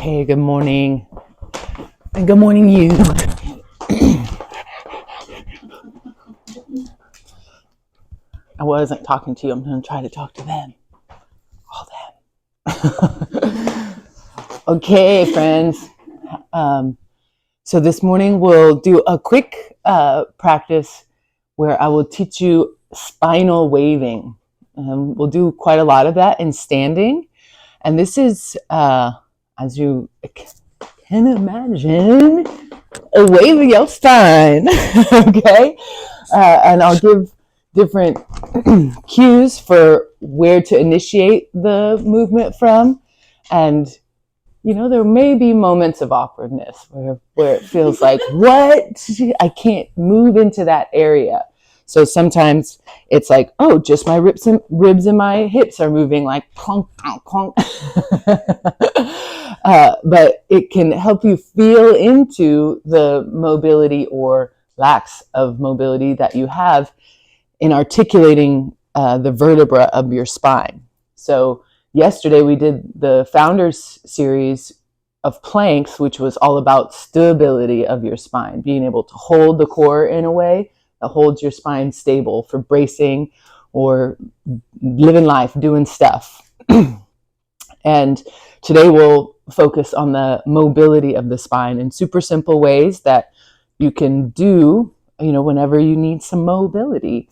Okay, good morning. And good morning, you. I wasn't talking to you. I'm going to try to talk to them. All them. Okay, friends. So this morning we'll do a quick practice where I will teach you spinal waving. We'll do quite a lot of that in standing. And this is, as you can imagine, a waving your spine. Okay? And I'll give different cues for where to initiate the movement from. And, you know, there may be moments of awkwardness where it feels like, what? I can't move into that area. So sometimes it's like, oh, just my ribs and my hips are moving like clunk, clunk, clunk. But it can help you feel into the mobility or lacks of mobility that you have in articulating the vertebra of your spine. So yesterday we did the Founders series of planks, which was all about stability of your spine, being able to hold the core in a way that holds your spine stable for bracing or living life, doing stuff. And today we'll focus on the mobility of the spine in super simple ways that you can do, you know, whenever you need some mobility,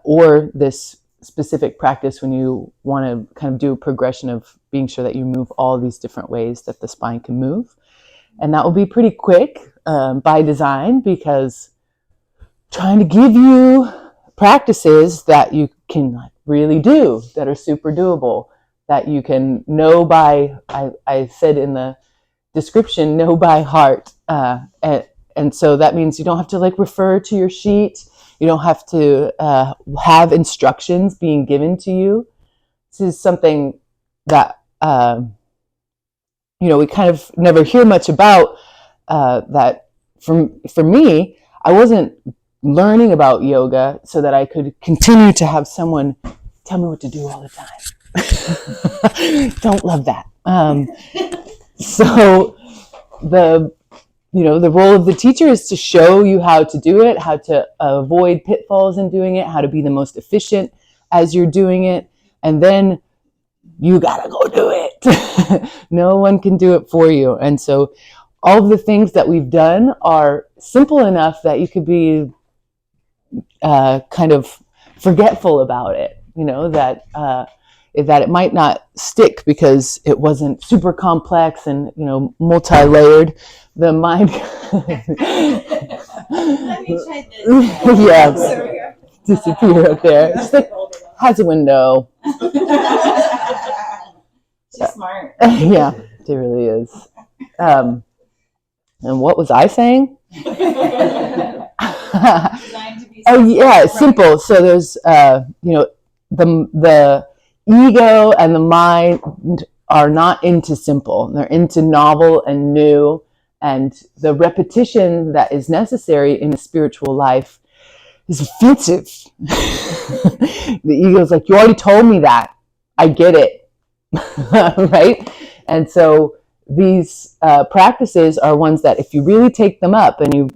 or this specific practice when you want to kind of do a progression of being sure that you move all these different ways that the spine can move. And that will be pretty quick by design, because trying to give you practices that you can really do, that are super doable, that you can know by, I said in the description, know by heart. And so that means you don't have to refer to your sheet. You don't have to have instructions being given to you. This is something that, we kind of never hear much about, that for me, I wasn't learning about yoga so that I could continue to have someone tell me what to do all the time. Don't love that. So the role of the teacher is to show you how to do it, how to avoid pitfalls in doing it, how to be the most efficient as you're doing it. And then you gotta go do it. No one can do it for you. And so all of the things that we've done are simple enough that you could be kind of forgetful about it, that it might not stick because it wasn't super complex and, multi-layered. The mind. Let me try this. Yeah, disappear up there. It's like, has a window. She's smart. Yeah, it really is. And what was I saying? Oh yeah, simple. So there's the ego and the mind are not into simple. They're into novel and new, and the repetition that is necessary in a spiritual life is offensive. The ego's like, you already told me that. I get it. Right? And so these practices are ones that if you really take them up and you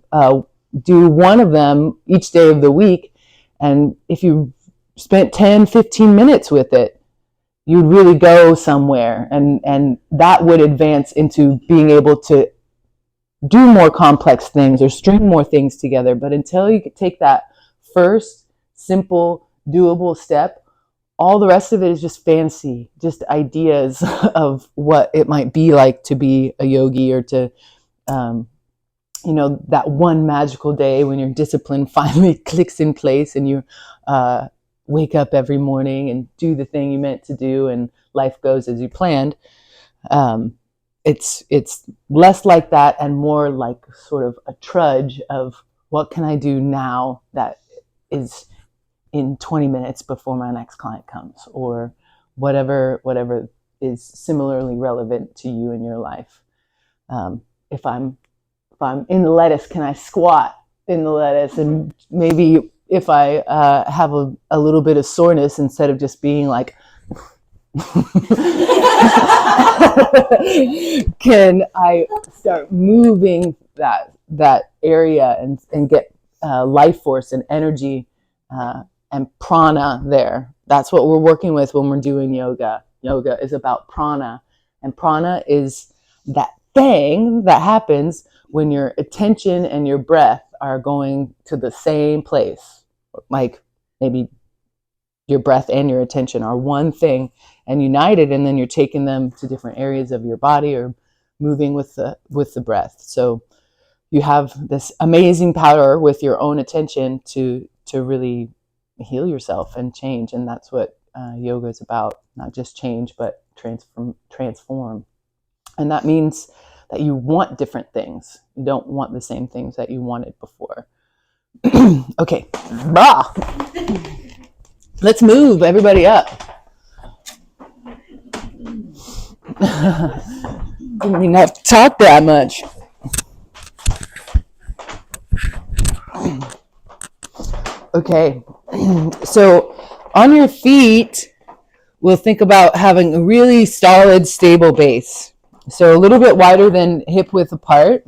do one of them each day of the week, and if you spent 10, 15 minutes with it, you'd really go somewhere, and that would advance into being able to do more complex things or string more things together. But until you could take that first simple, doable step, all the rest of it is just fancy, just ideas of what it might be like to be a yogi, or to that one magical day when your discipline finally clicks in place and you wake up every morning and do the thing you meant to do and life goes as you planned. It's less like that and more like sort of a trudge of what can I do now that is in 20 minutes before my next client comes, or whatever is similarly relevant to you in your life. If I'm in the lettuce, can I squat in the lettuce? And maybe if I have a little bit of soreness, instead of just being like can I start moving that area and get life force and energy and prana there. That's what we're working with when we're doing yoga. Yoga is about prana, and prana is that thing that happens when your attention and your breath are going to the same place. Like maybe your breath and your attention are one thing and united, and then you're taking them to different areas of your body or moving with the breath. So you have this amazing power with your own attention to really heal yourself and change, and that's what yoga is about. Not just change, but transform. And that means that you want different things. You don't want the same things that you wanted before. Okay. Let's move everybody up. Didn't mean not to talk that much. Okay, so on your feet, we'll think about having a really solid, stable base. So a little bit wider than hip width apart.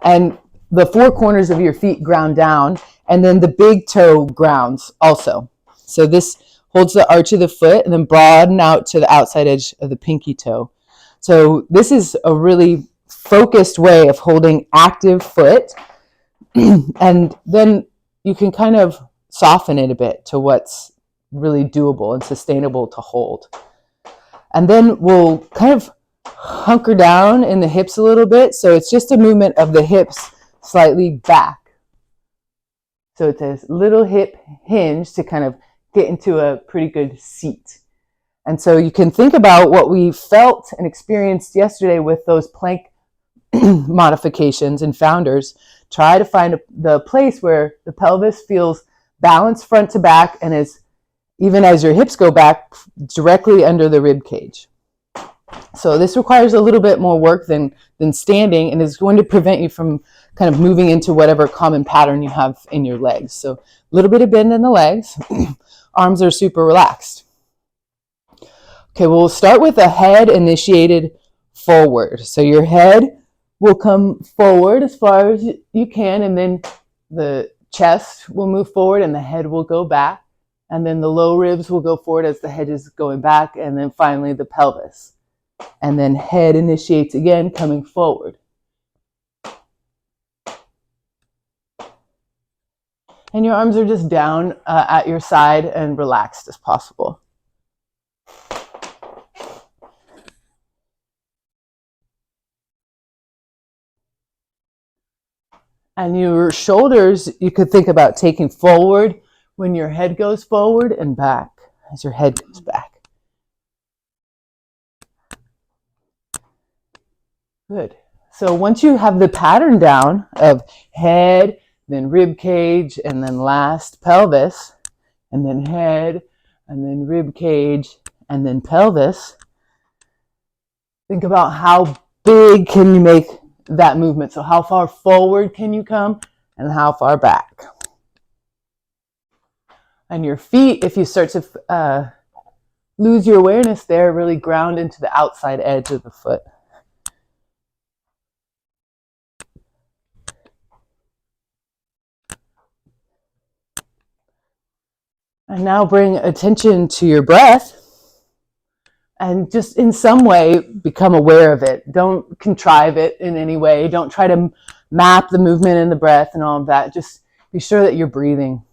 And the four corners of your feet ground down, and then the big toe grounds also. So this holds the arch of the foot and then broaden out to the outside edge of the pinky toe. So this is a really focused way of holding active foot. And then you can kind of soften it a bit to what's really doable and sustainable to hold. And then we'll kind of hunker down in the hips a little bit. So it's just a movement of the hips slightly back. So it's a little hip hinge to kind of get into a pretty good seat. And so you can think about what we felt and experienced yesterday with those plank modifications and founders. Try to find the place where the pelvis feels balanced front to back and is, even as your hips go back, directly under the rib cage. So this requires a little bit more work than standing, and is going to prevent you from kind of moving into whatever common pattern you have in your legs. So a little bit of bend in the legs. Arms are super relaxed. Okay, well, we'll start with a head initiated forward. So your head will come forward as far as you can, and then the chest will move forward and the head will go back, and then the low ribs will go forward as the head is going back, and then finally the pelvis. And then head initiates again, coming forward. And your arms are just down at your side and relaxed as possible. And your shoulders, you could think about taking forward when your head goes forward and back as your head goes back. Good. So once you have the pattern down of head, then rib cage, and then last pelvis, and then head, and then rib cage, and then pelvis, think about how big can you make that movement. So how far forward can you come and how far back? And your feet, if you start to lose your awareness there, really ground into the outside edge of the foot. And now bring attention to your breath and just in some way become aware of it. Don't contrive it in any way. Don't try to map the movement in the breath and all of that. Just be sure that you're breathing.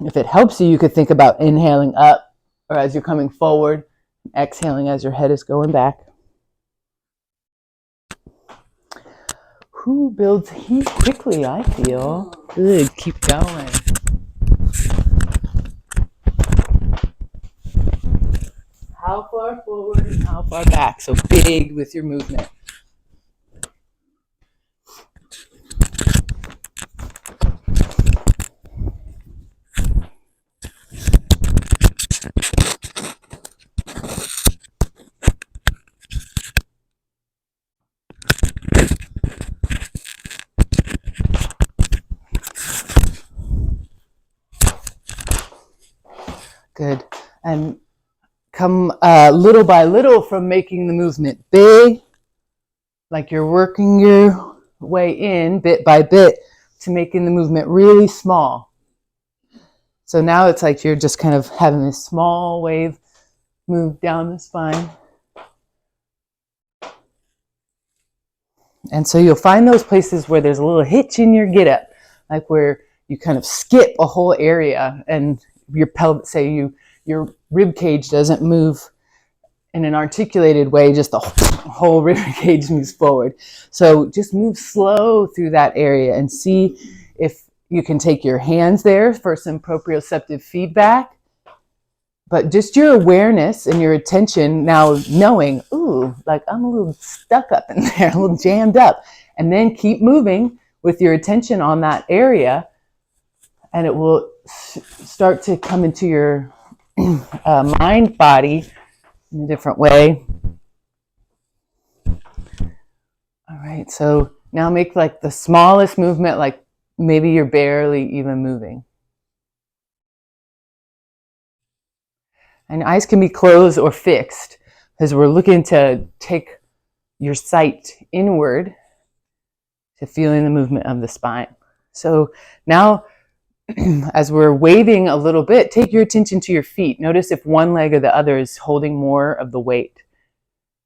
If it helps you, you could think about inhaling up or as you're coming forward, exhaling as your head is going back. Who builds heat quickly, I feel. Good, keep going. How far forward and how far back? So big with your movement. Good. And come little by little from making the movement big, like you're working your way in bit by bit, to making the movement really small. So now it's like you're just kind of having this small wave move down the spine. And so you'll find those places where there's a little hitch in your get up, like where you kind of skip a whole area and your pelvic, your rib cage doesn't move in an articulated way, just the whole rib cage moves forward. So just move slow through that area and see if you can take your hands there for some proprioceptive feedback. But just your awareness and your attention now knowing, ooh, like I'm a little stuck up in there, a little jammed up. And then keep moving with your attention on that area, and it will start to come into your mind body in a different way. All right, so now make like the smallest movement, like maybe you're barely even moving. And eyes can be closed or fixed because we're looking to take your sight inward to feeling the movement of the spine. So now, as we're waving a little bit, take your attention to your feet. Notice if one leg or the other is holding more of the weight.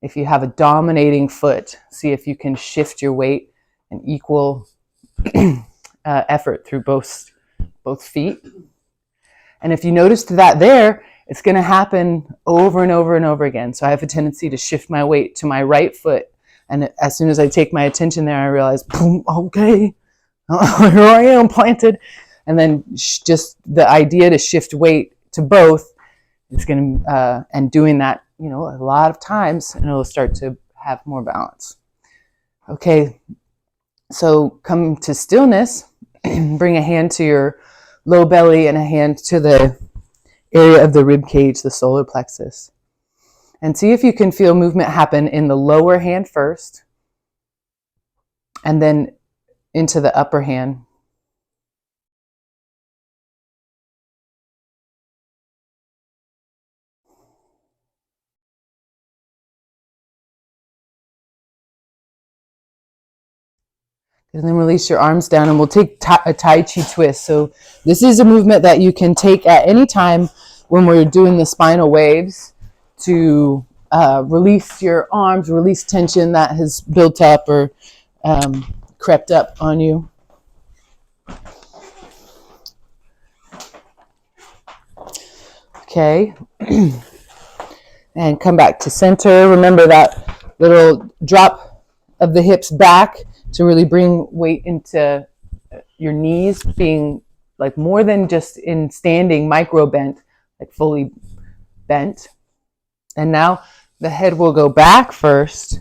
If you have a dominating foot, see if you can shift your weight and equal effort through both feet. And if you noticed that there, it's going to happen over and over and over again. So I have a tendency to shift my weight to my right foot. And as soon as I take my attention there, I realize, boom, okay, here I am planted. And then just the idea to shift weight to both is going to, and doing that, a lot of times, and it'll start to have more balance. Okay, so come to stillness. Bring a hand to your low belly and a hand to the area of the rib cage, the solar plexus. And see if you can feel movement happen in the lower hand first, and then into the upper hand. And then release your arms down, and we'll take a Tai Chi twist. So this is a movement that you can take at any time when we're doing the spinal waves to release your arms, release tension that has built up or crept up on you. Okay. And come back to center. Remember that little drop of the hips back to really bring weight into your knees, being like more than just in standing micro bent, like fully bent. And now the head will go back first.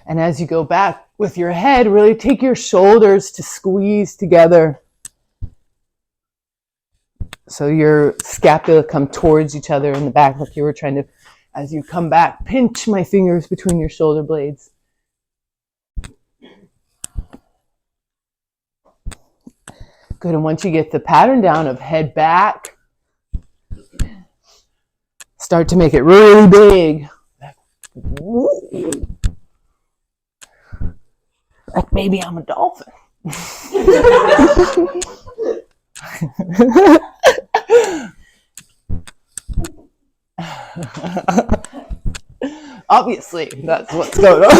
And as you go back with your head, really take your shoulders to squeeze together. So your scapula come towards each other in the back, like you were trying to, as you come back, pinch my fingers between your shoulder blades. Good, and once you get the pattern down of head back, start to make it really big. Like maybe I'm a dolphin. Obviously, that's what's going on.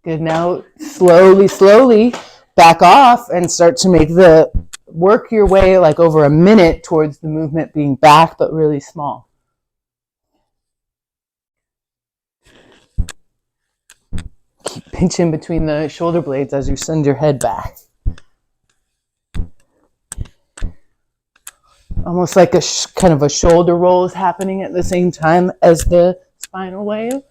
Good, now slowly back off and start to work your way like over a minute towards the movement being back but really small. Keep pinching between the shoulder blades as you send your head back. Almost like a kind of a shoulder roll is happening at the same time as the spinal wave.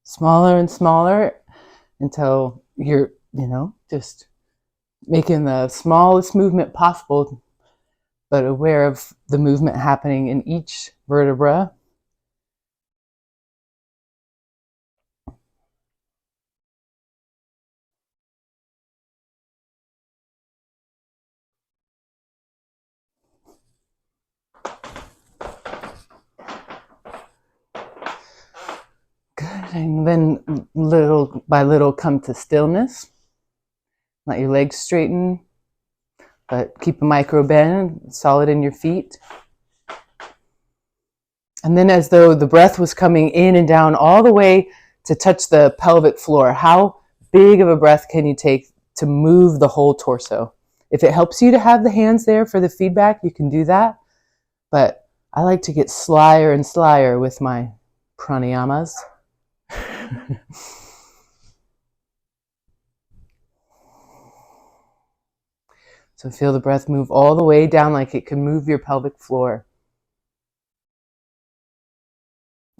smaller and smaller until you're, just making the smallest movement possible, but aware of the movement happening in each vertebra. Good. And then little by little come to stillness. Let your legs straighten, but keep a micro bend, solid in your feet. And then as though the breath was coming in and down all the way to touch the pelvic floor, how big of a breath can you take to move the whole torso? If it helps you to have the hands there for the feedback, you can do that. But I like to get slyer and slyer with my pranayamas. So feel the breath move all the way down like it can move your pelvic floor.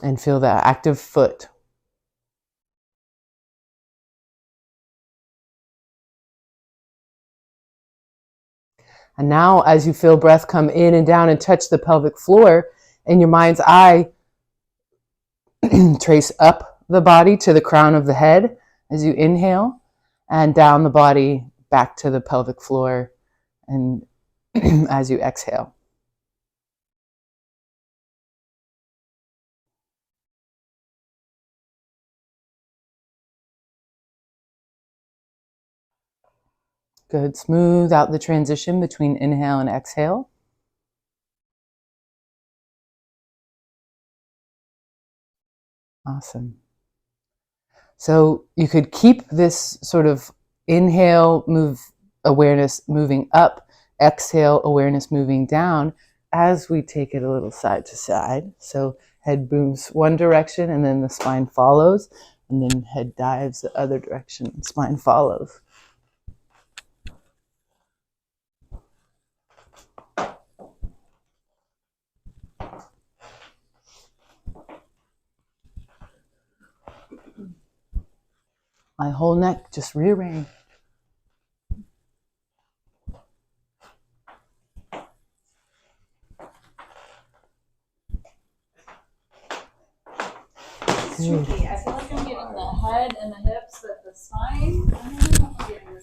And feel the active foot. And now as you feel breath come in and down and touch the pelvic floor, in your mind's eye, trace up the body to the crown of the head as you inhale, and down the body back to the pelvic floor and as you exhale. Good. Smooth out the transition between inhale and exhale. Awesome. So you could keep this sort of inhale, move awareness moving up, exhale, awareness moving down as we take it a little side to side. So head booms one direction and then the spine follows, and then head dives the other direction and spine follows. My whole neck just rearrange. It's tricky. I feel like I'm getting the head and the hips, but the spine, I don't know if I'm getting the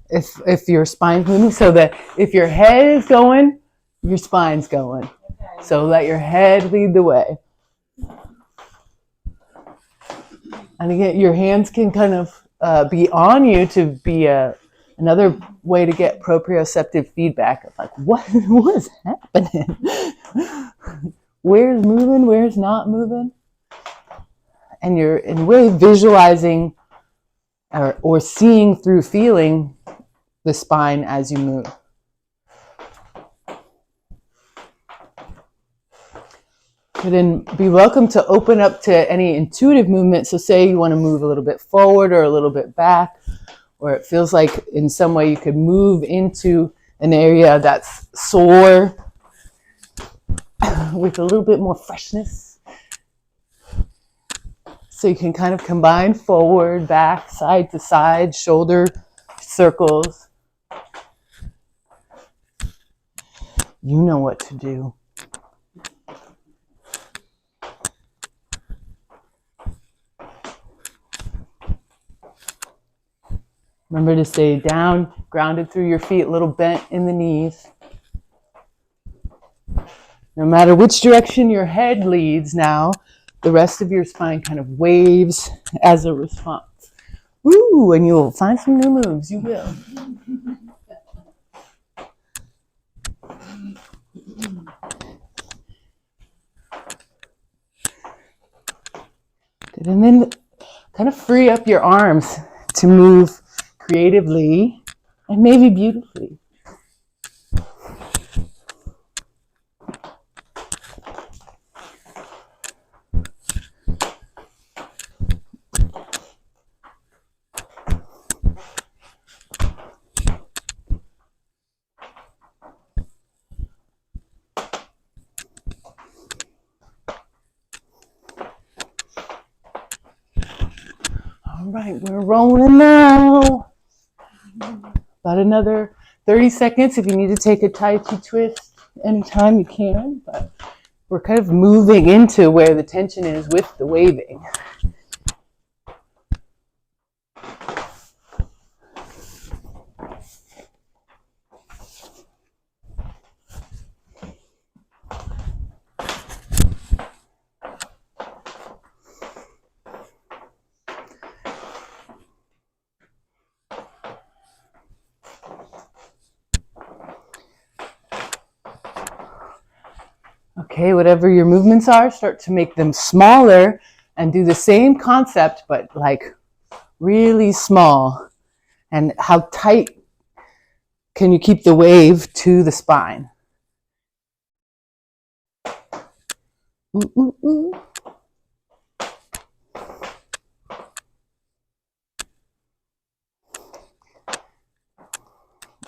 spine. If your spine's moving, so that if your head is going, your spine's going. Okay. So let your head lead the way. And again, your hands can kind of be on you to be another way to get proprioceptive feedback of like, what is happening? Where's moving? Where's not moving? And you're in a way visualizing or seeing through feeling the spine as you move. But then be welcome to open up to any intuitive movement. So say you want to move a little bit forward or a little bit back, or it feels like in some way you could move into an area that's sore with a little bit more freshness. So you can kind of combine forward, back, side to side, shoulder circles. You know what to do. Remember to stay down, grounded through your feet, a little bent in the knees. No matter which direction your head leads now, the rest of your spine kind of waves as a response. Woo! And you'll find some new moves. You will. Good. And then kind of free up your arms to move creatively and maybe beautifully. All right, we're rolling now. About another 30 seconds. If you need to take a Tai Chi twist anytime, you can. But we're kind of moving into where the tension is with the waving. Okay, whatever your movements are, start to make them smaller and do the same concept, but like really small. And how tight can you keep the wave to the spine? Ooh, ooh, ooh.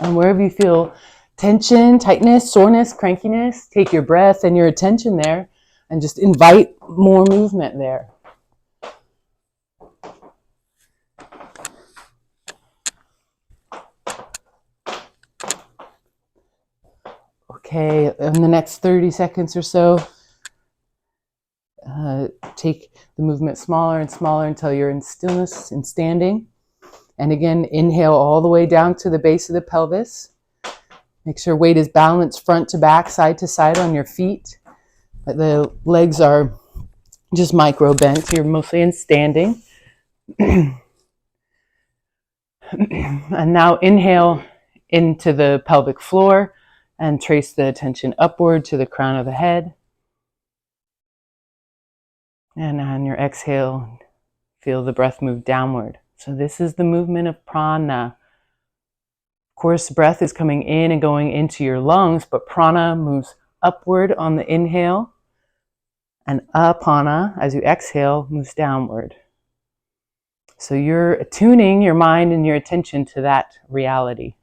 And wherever you feel tension, tightness, soreness, crankiness, take your breath and your attention there and just invite more movement there. Okay, in the next 30 seconds or so, take the movement smaller and smaller until you're in stillness and standing. And again, inhale all the way down to the base of the pelvis. Make sure weight is balanced front to back, side to side on your feet. The legs are just micro bent. You're mostly in standing. And now inhale into the pelvic floor and trace the attention upward to the crown of the head. And on your exhale, feel the breath move downward. So this is the movement of prana. Of course, breath is coming in and going into your lungs, but prana moves upward on the inhale, and apana, as you exhale, moves downward. So you're attuning your mind and your attention to that reality.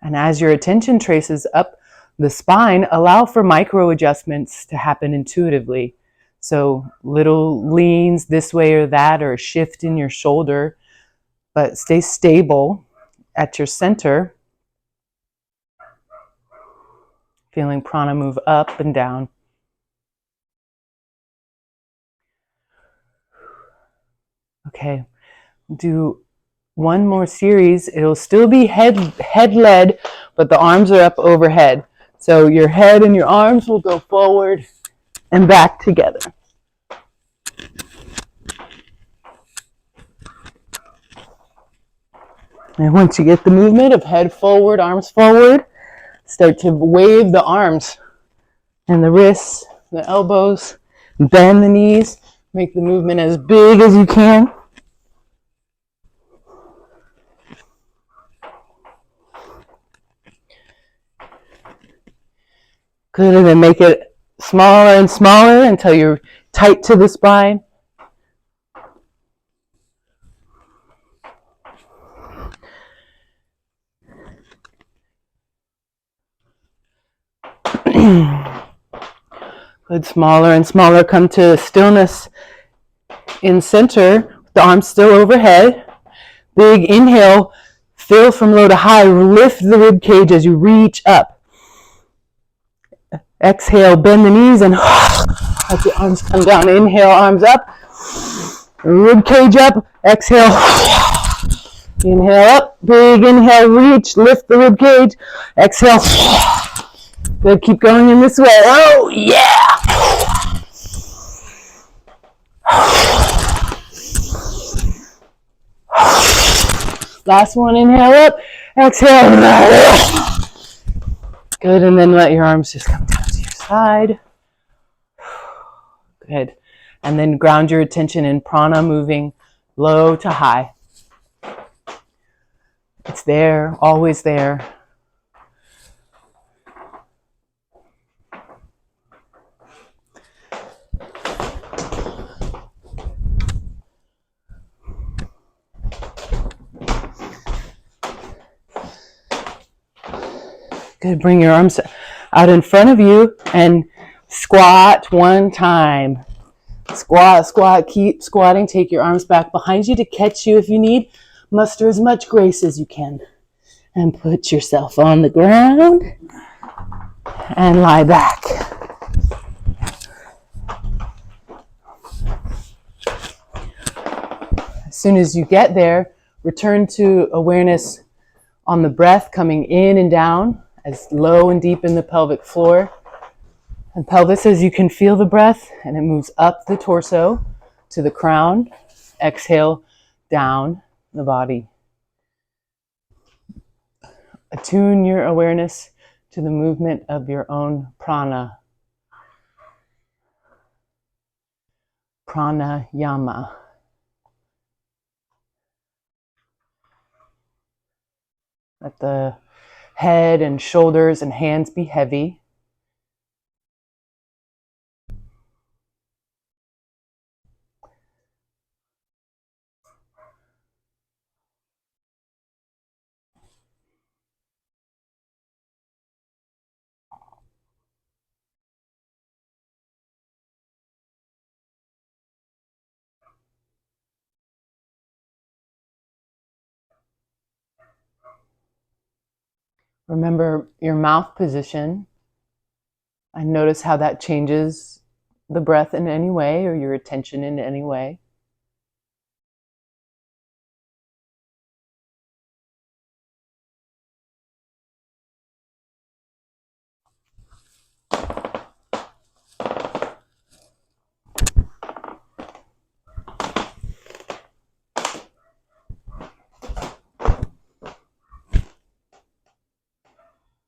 And as your attention traces up the spine, allow for micro adjustments to happen intuitively. So little leans this way or that, or a shift in your shoulder, but stay stable at your center, feeling prana move up and down. Okay, do one more series. It'll still be head-led, but the arms are up overhead. So your head and your arms will go forward and back together. And once you get the movement of head forward, arms forward, start to wave the arms and the wrists, the elbows, bend the knees, make the movement as big as you can. Good, and then make it smaller and smaller until you're tight to the spine. Good, smaller and smaller. Come to stillness in center, the arms still overhead. Big inhale, fill from low to high, lift the rib cage as you reach up. Exhale, bend the knees and let the arms come down. Inhale, arms up, rib cage up. Exhale, inhale up, big inhale, reach, lift the rib cage. Exhale, good, keep going in this way. Oh yeah! Last one, inhale up, exhale. Good, and then let your arms just come down to your side. Good, and then ground your attention in prana, moving low to high. It's there, always there. Good, bring your arms out in front of you and Squat one time. Squat, squat, keep squatting. Take your arms back behind you to catch you if you need. Muster as much grace as you can. And put yourself on the ground and lie back. As soon as you get there, return to awareness on the breath coming in and down, as low and deep in the pelvic floor and pelvis as you can feel the breath, and it moves up the torso to the crown. Exhale down the body. Attune your awareness to the movement of your own prana. Pranayama. Let the head and shoulders and hands be heavy. Remember your mouth position and notice how that changes the breath in any way or your attention in any way.